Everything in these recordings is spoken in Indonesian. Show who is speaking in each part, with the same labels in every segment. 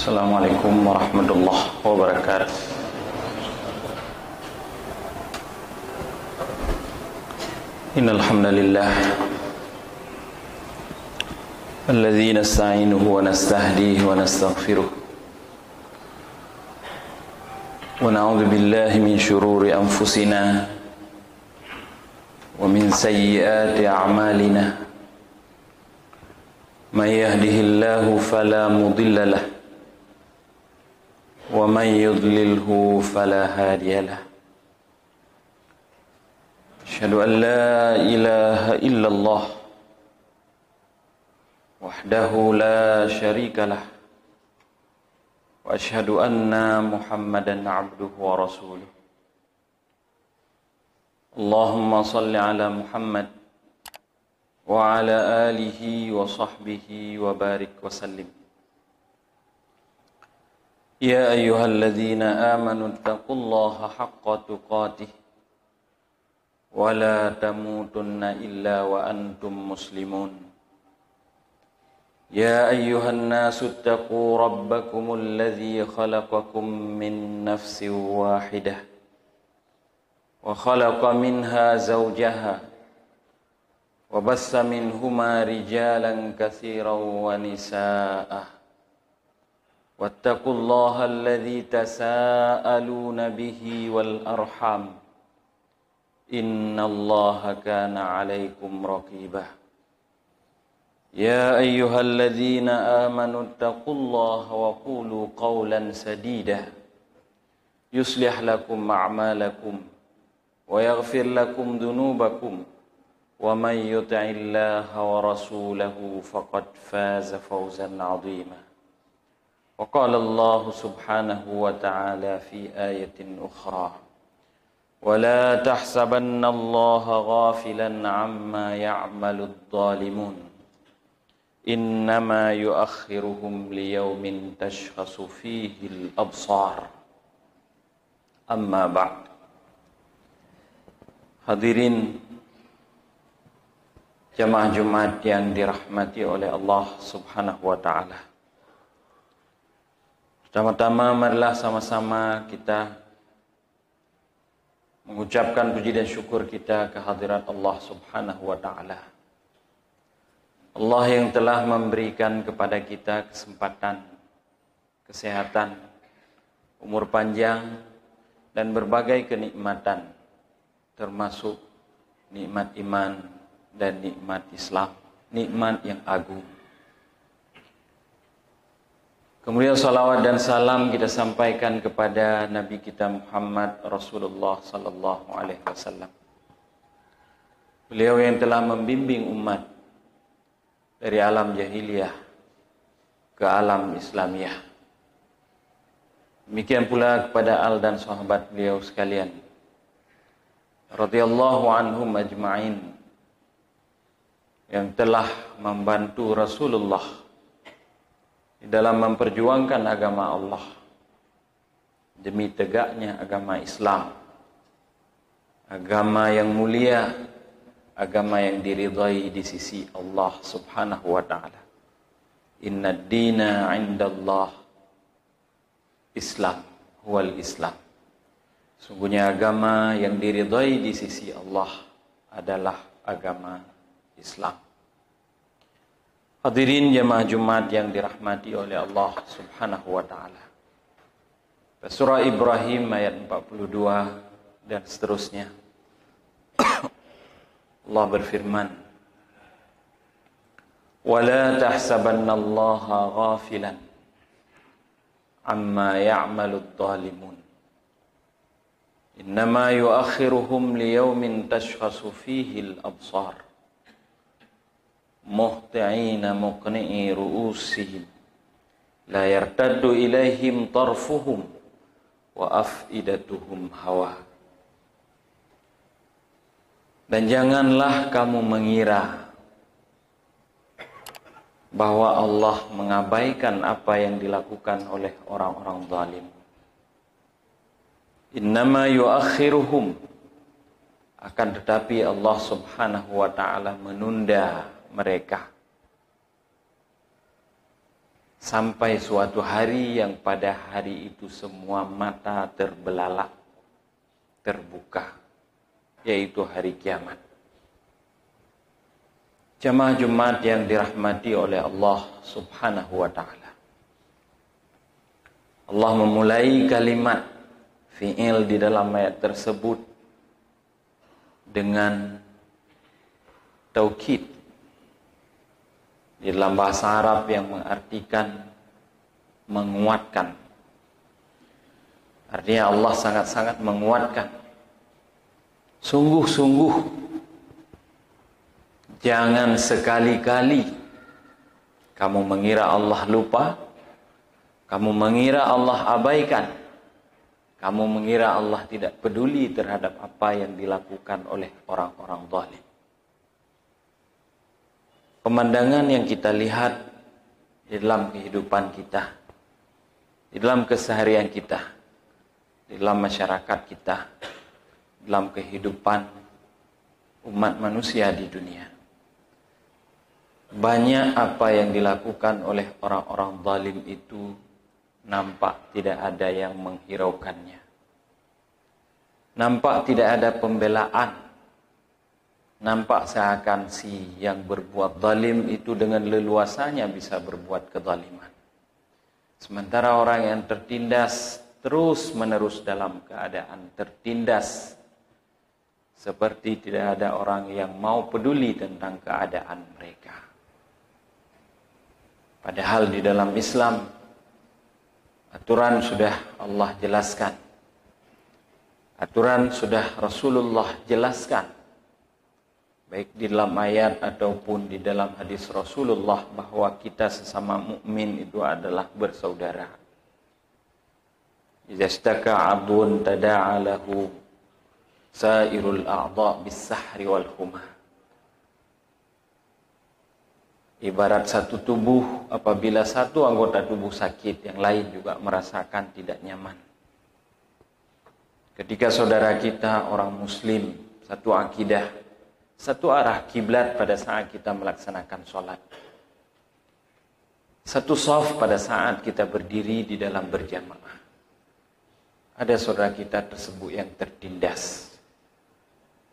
Speaker 1: Assalamualaikum warahmatullahi wabarakatuh. Innal hamdalillah alladzi nasta'inuhu wa nastahdihi wa nastaghfiruh wa na'udzu billahi min shururi anfusina wa min sayyiati a'malina. Man yahdihillahu fala mudilla lahu wa man yudlilhu fala hadiya lahu. Asyhadu an la ilaha illallah wahdahu la syarika lah wa asyhadu anna Muhammadan abduhu wa rasuluh. Allahumma salli ala Muhammad wa ala alihi wa sahbihi wa barik wa sallim. Ya ayyuhalladzina amanu taqullaha haqqa tuqatih wa la tamutunna illa wa antum muslimun. Ya ayyuhan nasu taqu rabbakumul ladzi khalaqakum min nafsin wahidah wa khalaqa minha zawjaha wa bassa minhuma rijalan katsiran wa nisaa. Wattaqullaha alladzi tasaaluna bihi wal arham. Innallaha kana 'alaikum raqibah. Ya ayyuhalladzina amanu taqullaha wa qulu qawlan sadida yuslih lakum a'malakum wa yaghfir lakum dhunubakum wa may yuti'illaha wa rasulahu faqad faza fawzan 'azima. Wa qala Allah subhanahu wa ta'ala fi ayatin ukhra wa la tahsabanna Allah ghafilan 'amma ya'malu adh-dhalimun innama yu'akhiruhum liyawmin tashkhasu fihi al-absar. Amma ba'd. Hadirin jamaah Jumat yang dirahmati oleh Allah subhanahu wa ta'ala, pertama-tama marilah sama-sama kita mengucapkan puji dan syukur kita kehadirat Allah subhanahu wa ta'ala. Allah yang telah memberikan kepada kita kesempatan, kesehatan, umur panjang, dan berbagai kenikmatan, termasuk nikmat iman dan nikmat Islam, nikmat yang agung. Kemudian salawat dan salam kita sampaikan kepada Nabi kita Muhammad Rasulullah sallallahu alaihi wasallam. Beliau yang telah membimbing umat dari alam jahiliyah ke alam Islamiyah. Demikian pula kepada al dan sahabat beliau sekalian, radhiyallahu anhum ajma'in, yang telah membantu Rasulullah di dalam memperjuangkan agama Allah demi tegaknya agama Islam, agama yang mulia, agama yang diridhai di sisi Allah subhanahu wa ta'ala. Inna ad-dina 'indallah Islam huwal Islam. Sungguhnya agama yang diridhai di sisi Allah adalah agama Islam. Hadirin jamaah Jumat yang dirahmati oleh Allah subhanahu wa ta'ala. Surah Ibrahim ayat 42 dan seterusnya. Allah berfirman, وَلَا تَحْسَبَنَّ اللَّهَ غَافِلًا عَمَّا يَعْمَلُ الظَّالِمُونَ إِنَّمَا يُؤَخِّرُهُمْ لِيَوْمٍ تَشْخَصُ فِيهِ الْأَبْصَارُ muhti'ina muqni'i ru'usihim la yartaddu ilaihim tarfuhum wa af'idatuhum hawa. Dan janganlah kamu mengira bahwa Allah mengabaikan apa yang dilakukan oleh orang-orang zalim. Innama yu'akhiruhum, akan tetapi Allah subhanahu wa ta'ala menunda mereka sampai suatu hari yang pada hari itu semua mata terbelalak, terbuka, yaitu hari kiamat. Jamaah Jumat yang dirahmati oleh Allah Subhanahu wa ta'ala. Allah memulai kalimat fi'il di dalam ayat tersebut dengan taukid di dalam bahasa Arab yang mengartikan menguatkan. Artinya Allah sangat-sangat menguatkan. Sungguh-sungguh jangan sekali-kali kamu mengira Allah lupa, kamu mengira Allah abaikan, kamu mengira Allah tidak peduli terhadap apa yang dilakukan oleh orang-orang zalim. Pemandangan yang kita lihat di dalam kehidupan kita, di dalam keseharian kita, di dalam masyarakat kita, dalam kehidupan umat manusia di dunia. Banyak apa yang dilakukan oleh orang-orang zalim itu nampak tidak ada yang menghiraukannya. Nampak tidak ada pembelaan. Nampak seakan si yang berbuat zalim itu dengan leluasanya bisa berbuat kezaliman. Sementara orang yang tertindas terus-menerus dalam keadaan tertindas. Seperti tidak ada orang yang mau peduli tentang keadaan mereka. Padahal di dalam Islam, aturan sudah Allah jelaskan. Aturan sudah Rasulullah jelaskan. Baik di dalam ayat ataupun di dalam hadis Rasulullah bahwa kita sesama mukmin itu adalah bersaudara. Idza istaka 'abdun tada'a lahu sairul a'dha' bis-sahri wal humah. Ibarat satu tubuh, apabila satu anggota tubuh sakit, yang lain juga merasakan tidak nyaman. Ketika saudara kita, orang muslim, satu akidah, satu arah kiblat pada saat kita melaksanakan sholat. Satu shaf pada saat kita berdiri di dalam berjamaah. Ada saudara kita tersebut yang tertindas.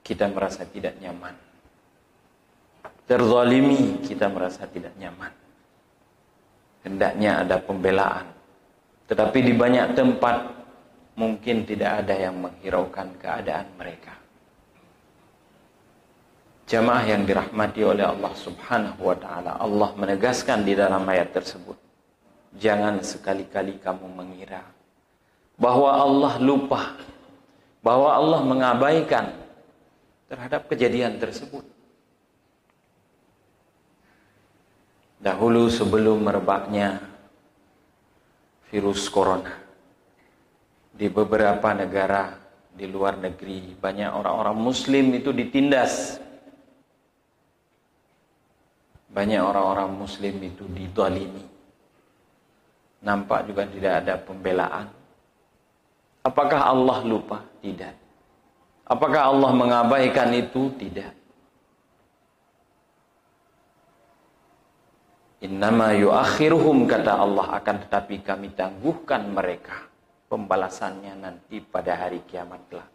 Speaker 1: Kita merasa tidak nyaman. Terzalimi, kita merasa tidak nyaman. Hendaknya ada pembelaan. Tetapi di banyak tempat mungkin tidak ada yang menghiraukan keadaan mereka. Jamaah yang dirahmati oleh Allah Subhanahu wa ta'ala, Allah menegaskan di dalam ayat tersebut, jangan sekali-kali kamu mengira bahwa Allah lupa, bahwa Allah mengabaikan terhadap kejadian tersebut. Dahulu sebelum merebaknya virus corona, di beberapa negara di luar negeri, banyak orang-orang muslim itu ditindas. Banyak orang-orang muslim itu dizalimi. Nampak juga tidak ada pembelaan. Apakah Allah lupa? Tidak. Apakah Allah mengabaikan itu? Tidak. Innama yuakhiruhum, kata Allah, akan tetapi kami tangguhkan mereka pembalasannya nanti pada hari kiamat kelak.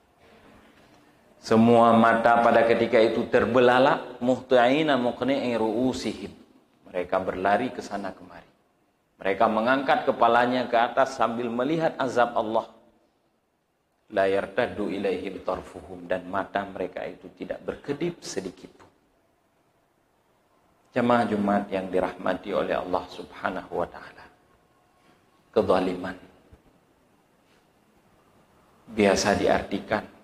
Speaker 1: Semua mata pada ketika itu terbelalak, muhti'ina muqni'i ru'usihim. Mereka berlari ke sana kemari. Mereka mengangkat kepalanya ke atas sambil melihat azab Allah. La yartaddu ilaihim tarfuhum, dan mata mereka itu tidak berkedip sedikit pun. Jamaah Jumat yang dirahmati oleh Allah Subhanahu wa ta'ala. Kezaliman biasa diartikan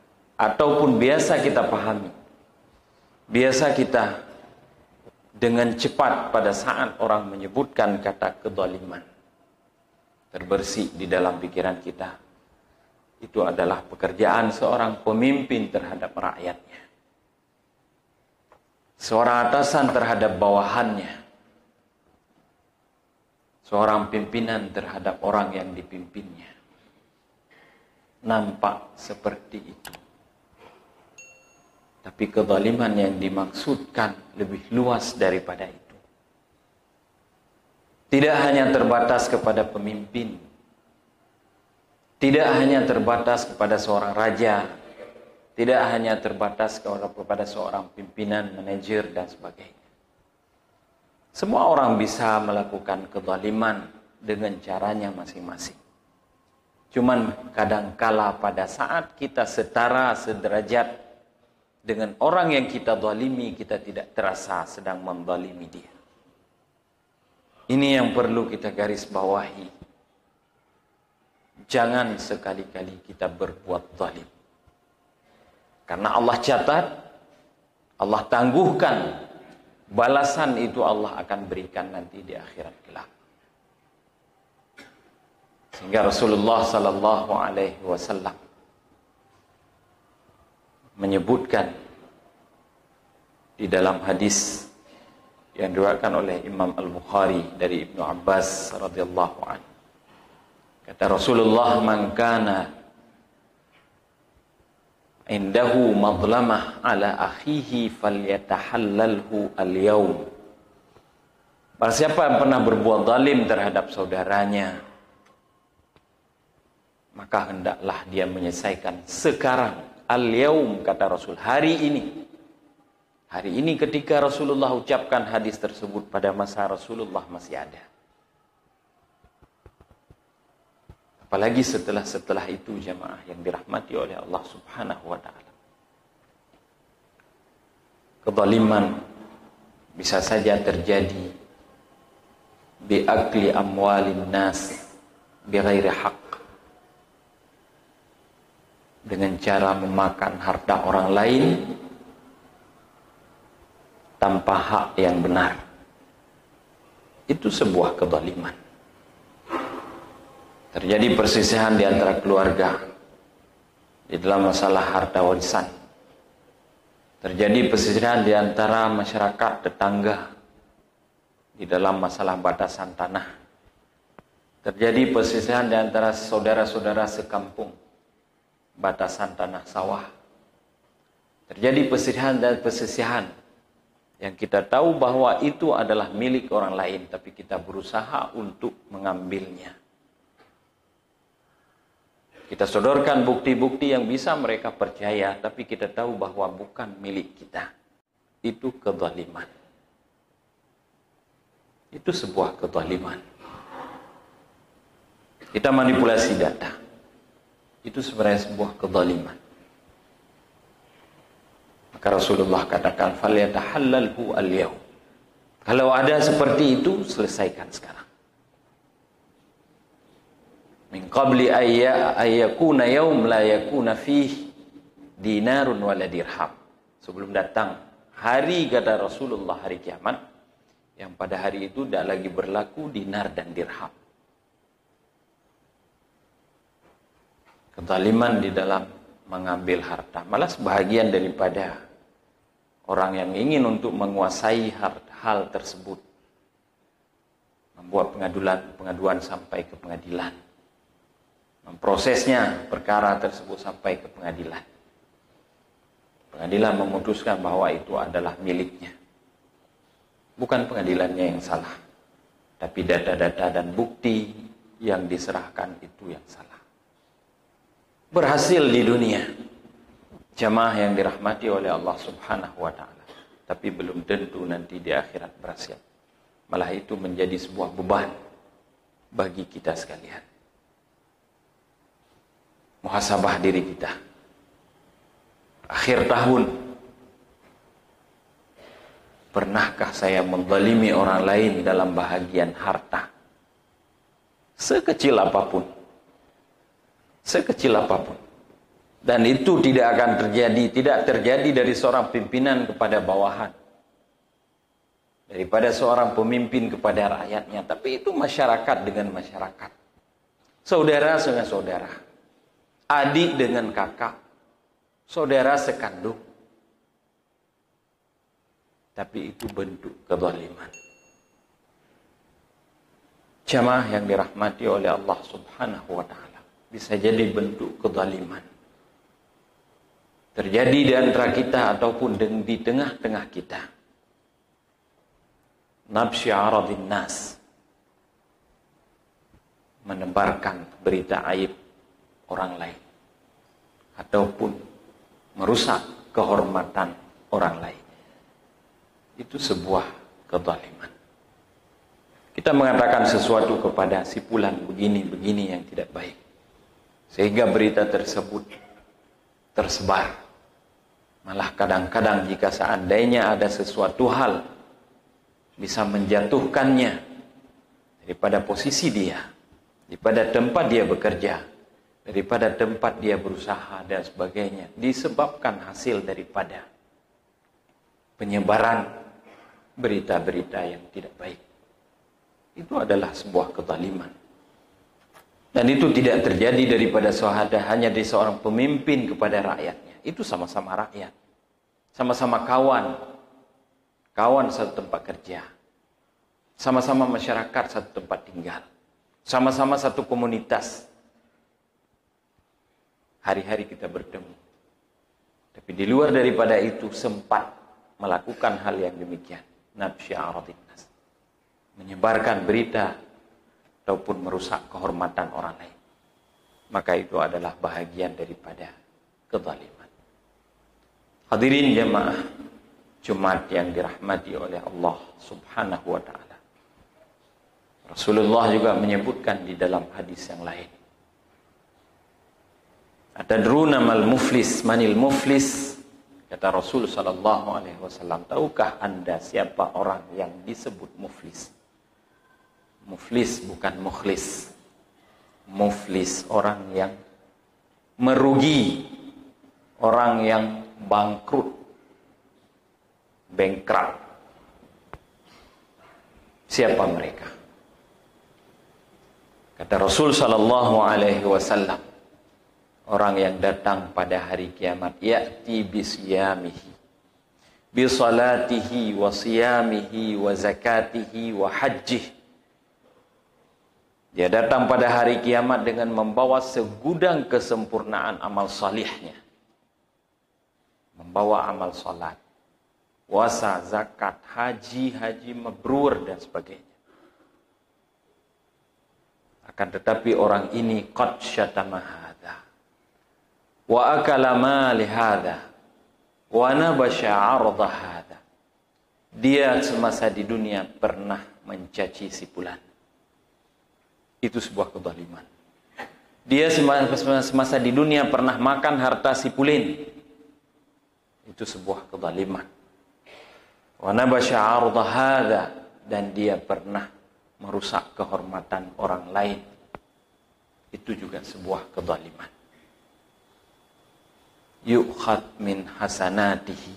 Speaker 1: ataupun biasa kita pahami. Biasa kita dengan cepat pada saat orang menyebutkan kata kezaliman, terbersih di dalam pikiran kita. Itu adalah pekerjaan seorang pemimpin terhadap rakyatnya. Seorang atasan terhadap bawahannya. Seorang pimpinan terhadap orang yang dipimpinnya. Nampak seperti itu. Tapi kezaliman yang dimaksudkan lebih luas daripada itu. Tidak hanya terbatas kepada pemimpin, tidak hanya terbatas kepada seorang raja, tidak hanya terbatas kepada seorang pimpinan, manajer, dan sebagainya. Semua orang bisa melakukan kezaliman dengan caranya masing-masing. Cuman kadangkala pada saat kita setara, sederajat dengan orang yang kita zalimi, kita tidak terasa sedang menzalimi dia. Ini yang perlu kita garis bawahi. Jangan sekali-kali kita berbuat zalim. Karena Allah catat, Allah tangguhkan, balasan itu Allah akan berikan nanti di akhirat kelak. Sehingga Rasulullah sallallahu alaihi wasallam menyebutkan di dalam hadis yang diriwayatkan oleh Imam Al-Bukhari dari Ibnu Abbas radhiyallahu anhu. Kata Rasulullah, "Man kana indahu madlamah ala akhihi falyatahallalhu al-yawm." Barang siapa yang pernah berbuat zalim terhadap saudaranya, maka hendaklah dia menyelesaikan sekarang. Al-yawm, kata Rasul, hari ini. Hari ini ketika Rasulullah ucapkan hadis tersebut pada masa Rasulullah masih ada. Apalagi setelah itu jamaah yang dirahmati oleh Allah Subhanahu wa ta'ala. Kezaliman bisa saja terjadi biakli amwalin nas bighairi haq, dengan cara memakan harta orang lain tanpa hak yang benar. Itu sebuah kezaliman. Terjadi perselisihan di antara keluarga di dalam masalah harta warisan. Terjadi perselisihan di antara masyarakat tetangga di dalam masalah batasan tanah. Terjadi perselisihan di antara saudara-saudara sekampung, batasan tanah sawah. Terjadi perselisihan dan perselisihan yang kita tahu bahwa itu adalah milik orang lain, tapi kita berusaha untuk mengambilnya. Kita sodorkan bukti-bukti yang bisa mereka percaya, tapi kita tahu bahwa bukan milik kita. Itu kezaliman. Itu sebuah kezaliman. Kita manipulasi data. Itu sebenarnya sebuah kezaliman. Maka Rasulullah katakan, "Falyatahallalhu al-yawm." Kalau ada seperti itu, selesaikan sekarang. Min qabli ayyakuna yawm la yakuna fihi dinarun wala dirham. Sebelum datang hari, kata Rasulullah, hari kiamat, yang pada hari itu tidak lagi berlaku dinar dan dirham. Kezaliman di dalam mengambil harta. Malah sebahagian daripada orang yang ingin untuk menguasai hal tersebut membuat pengaduan sampai ke pengadilan, memprosesnya perkara tersebut sampai ke pengadilan. Pengadilan memutuskan bahwa itu adalah miliknya. Bukan pengadilannya yang salah, tapi data-data dan bukti yang diserahkan itu yang salah. Berhasil di dunia, jamaah yang dirahmati oleh Allah Subhanahu wa ta'ala, tapi belum tentu nanti di akhirat berhasil. Malah itu menjadi sebuah beban bagi kita sekalian. Muhasabah diri kita. Akhir tahun, pernahkah saya menzalimi orang lain dalam bahagian harta? Sekecil apapun. Sekecil apapun. Dan itu tidak akan terjadi, tidak terjadi dari seorang pimpinan kepada bawahan, daripada seorang pemimpin kepada rakyatnya, tapi itu masyarakat dengan masyarakat, saudara dengan saudara, adik dengan kakak, saudara sekandung. Tapi itu bentuk kezaliman. Jamaah yang dirahmati oleh Allah Subhanahu wa ta'ala, bisa jadi bentuk kezaliman terjadi di antara kita ataupun di tengah-tengah kita. Nabsyi aradin nas, menebarkan berita aib orang lain ataupun merusak kehormatan orang lain. Itu sebuah kezaliman. Kita mengatakan sesuatu kepada si fulan begini-begini yang tidak baik, sehingga berita tersebut tersebar. Malah kadang-kadang jika seandainya ada sesuatu hal bisa menjatuhkannya daripada posisi dia, daripada tempat dia bekerja, daripada tempat dia berusaha dan sebagainya, disebabkan hasil daripada penyebaran berita-berita yang tidak baik. Itu adalah sebuah kezaliman. Dan itu tidak terjadi daripada hanya dari seorang pemimpin kepada rakyatnya. Itu sama-sama rakyat. Sama-sama kawan. Kawan satu tempat kerja. Sama-sama masyarakat satu tempat tinggal. Sama-sama satu komunitas. Hari-hari kita bertemu. Tapi di luar daripada itu sempat melakukan hal yang demikian. Nabsyi a'radin nas. Menyebarkan berita ataupun merusak kehormatan orang lain. Maka itu adalah bahagian daripada kezaliman. Hadirin jamaah Jumat yang dirahmati oleh Allah Subhanahu wa ta'ala. Rasulullah juga menyebutkan di dalam hadis yang lain. Atadruna mal muflis, manil muflis? Kata Rasul sallallahu alaihi wasallam, tahukah Anda siapa orang yang disebut muflis? Muflis bukan mukhlis. Muflis orang yang merugi, orang yang bangkrut, bankrupt. Siapa mereka? Kata Rasul sallallahu alaihi wasallam, orang yang datang pada hari kiamat, ya'ti bisiyamihi, bisalatihi wa siyamihi wa zakatihi wa hajjih. Dia datang pada hari kiamat dengan membawa segudang kesempurnaan amal salihnya. Membawa amal salat, puasa, zakat, haji mabrur dan sebagainya. Akan tetapi orang ini qad syatama hadza wa akala mali hadza wa nabasha 'arda hadza. Dia semasa di dunia pernah mencaci si fulan. Itu sebuah kezaliman. Dia semasa di dunia pernah makan harta si fulan. Itu sebuah kezaliman. Wa nabasha 'arda hadza, dan dia pernah merusak kehormatan orang lain. Itu juga sebuah kezaliman. Yu'khad min hasanatihi,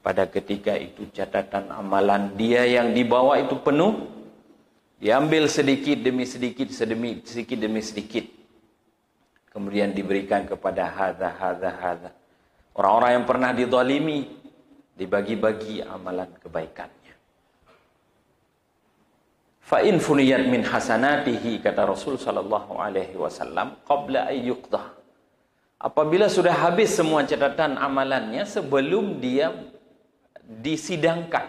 Speaker 1: pada ketika itu catatan amalan dia yang dibawa itu penuh, diambil sedikit demi sedikit, sedikit demi sedikit, kemudian diberikan kepada hadza. Orang-orang yang pernah dizalimi dibagi-bagi amalan kebaikannya. Fa in funiyat min hasanatihi, kata Rasul sallallahu alaihi wasallam, qabla ay yuqdah. Apabila sudah habis semua catatan amalannya sebelum dia disidangkan.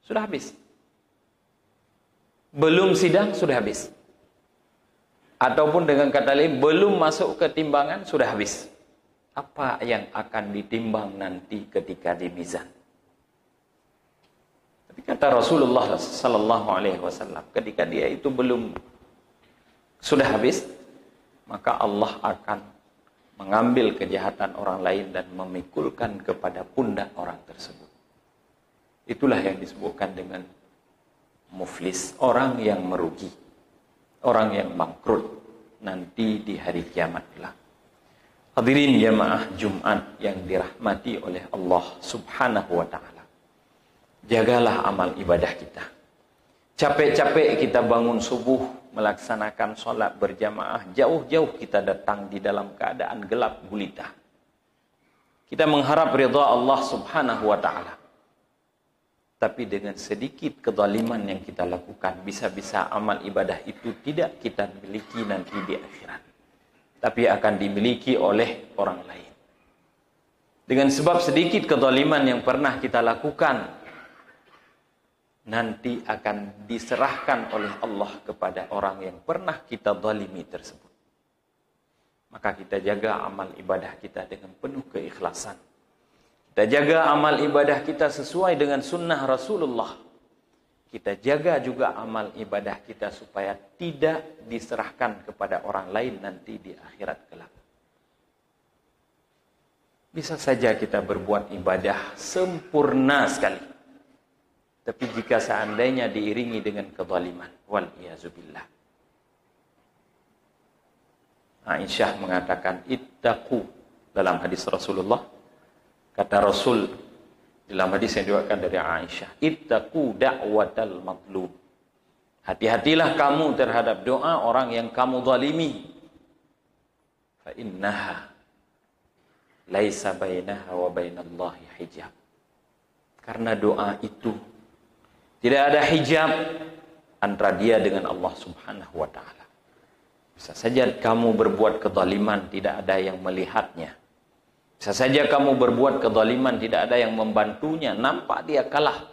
Speaker 1: Sudah habis. Belum sidang sudah habis. Ataupun dengan kata lain, belum masuk ke timbangan sudah habis. Apa yang akan ditimbang nanti ketika di mizan? Tapi kata Rasulullah sallallahu alaihi wasallam, ketika dia itu belum sudah habis, maka Allah akan mengambil kejahatan orang lain dan memikulkan kepada pundak orang tersebut. Itulah yang disebutkan dengan muflis, orang yang merugi, orang yang bangkrut nanti di hari kiamat kelak. Hadirin jamaah Jumat yang dirahmati oleh Allah Subhanahu wa ta'ala. Jagalah amal ibadah kita. Capek-capek kita bangun subuh, melaksanakan sholat berjamaah, jauh-jauh kita datang di dalam keadaan gelap gulita. Kita mengharap ridha Allah Subhanahu wa ta'ala. Tapi dengan sedikit kezaliman yang kita lakukan, bisa-bisa amal ibadah itu tidak kita miliki nanti di akhirat, tapi akan dimiliki oleh orang lain. Dengan sebab sedikit kezaliman yang pernah kita lakukan, nanti akan diserahkan oleh Allah kepada orang yang pernah kita zalimi tersebut. Maka kita jaga amal ibadah kita dengan penuh keikhlasan. Kita jaga amal ibadah kita sesuai dengan sunnah Rasulullah. Kita jaga juga amal ibadah kita supaya tidak diserahkan kepada orang lain nanti di akhirat kelak. Bisa saja kita berbuat ibadah sempurna sekali. Tapi jika seandainya diiringi dengan kezaliman, wal-iyazubillah. Aisyah mengatakan, ittaqu, dalam hadis Rasulullah. Kata Rasul, dalam hadis yang diriwayatkan dari Aisyah, ittaqu da'watal matlub. Hati-hatilah kamu terhadap doa orang yang kamu zalimi. Fa innaha laisa bainaha wa bainallahi hijab. Karena doa itu tidak ada hijab antara dia dengan Allah Subhanahu wa taala. Bisa saja kamu berbuat kezaliman, tidak ada yang melihatnya. Bisa saja kamu berbuat kezaliman, tidak ada yang membantunya. Nampak dia kalah.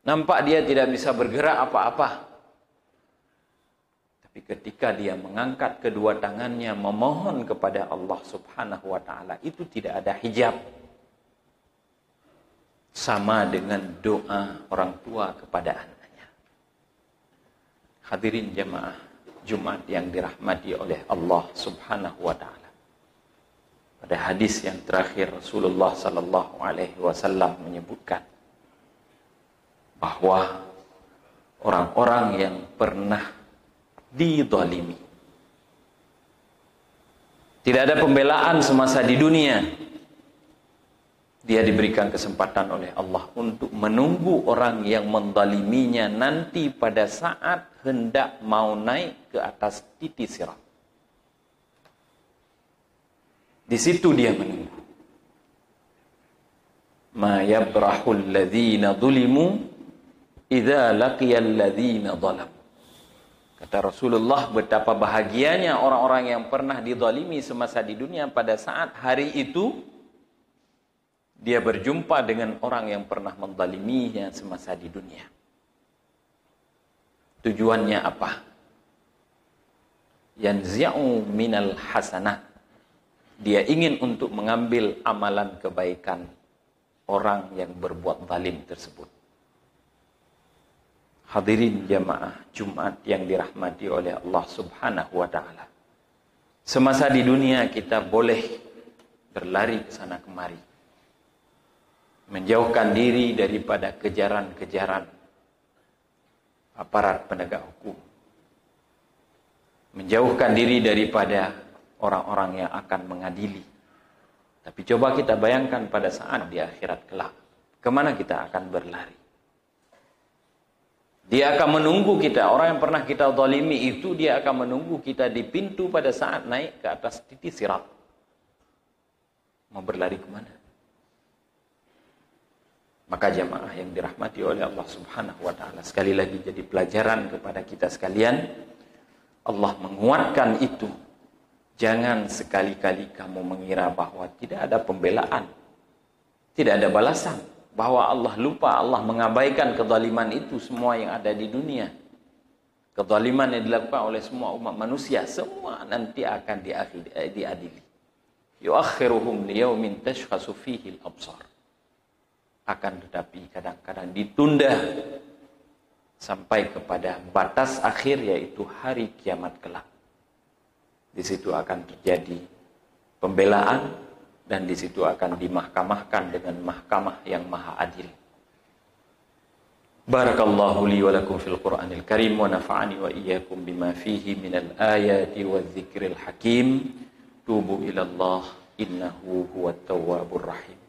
Speaker 1: Nampak dia tidak bisa bergerak apa-apa. Tapi ketika dia mengangkat kedua tangannya memohon kepada Allah Subhanahu wa taala, itu tidak ada hijab. Sama dengan doa orang tua kepada anaknya. Hadirin jamaah Jumat yang dirahmati oleh Allah Subhanahu wa taala. Pada hadis yang terakhir Rasulullah sallallahu alaihi wasallam menyebutkan bahwa orang-orang yang pernah dizalimi, tidak ada pembelaan semasa di dunia, dia diberikan kesempatan oleh Allah untuk menunggu orang yang menzaliminya nanti pada saat hendak mau naik ke atas titi sirat. Di situ dia menunggu. Ma yabrahul ladzina zulimu idza laqiyal ladzina zalamu. Kata Rasulullah, betapa bahagianya orang-orang yang pernah dizalimi semasa di dunia pada saat hari itu dia berjumpa dengan orang yang pernah menzaliminya semasa di dunia. Tujuannya apa? Yanzi'u minal hasanat. Dia ingin untuk mengambil amalan kebaikan orang yang berbuat zalim tersebut. Hadirin jamaah Jumat yang dirahmati oleh Allah Subhanahu wa taala. Semasa di dunia kita boleh berlari ke sana kemari. Menjauhkan diri daripada kejaran-kejaran aparat penegak hukum. Menjauhkan diri daripada orang-orang yang akan mengadili. Tapi coba kita bayangkan pada saat di akhirat kelak, kemana kita akan berlari? Dia akan menunggu kita. Orang yang pernah kita zalimi itu, dia akan menunggu kita di pintu pada saat naik ke atas titi sirat. Mau berlari kemana? Maka jamaah yang dirahmati oleh Allah Subhanahu wa ta'ala, sekali lagi jadi pelajaran kepada kita sekalian, Allah menguatkan itu. Jangan sekali-kali kamu mengira bahwa tidak ada pembelaan, tidak ada balasan. Bahwa Allah lupa, Allah mengabaikan kezaliman itu semua yang ada di dunia. Kezaliman yang dilakukan oleh semua umat manusia, semua nanti akan diadili. Yuakhiruhum liyaumin tashkhasu fihi al-absar. Akan tetapi kadang-kadang ditunda sampai kepada batas akhir, yaitu hari kiamat kelak. Di situ akan terjadi pembelaan, dan di situ akan dimahkamahkan dengan mahkamah yang maha adil. Barakallahu li wa lakum fil Qur'anil Karim wa nafa'ani wa iyyakum bima fihi minal ayati wadh-dzikril hakim. Tubu ila Allah innahu huwat tawwabur rahim.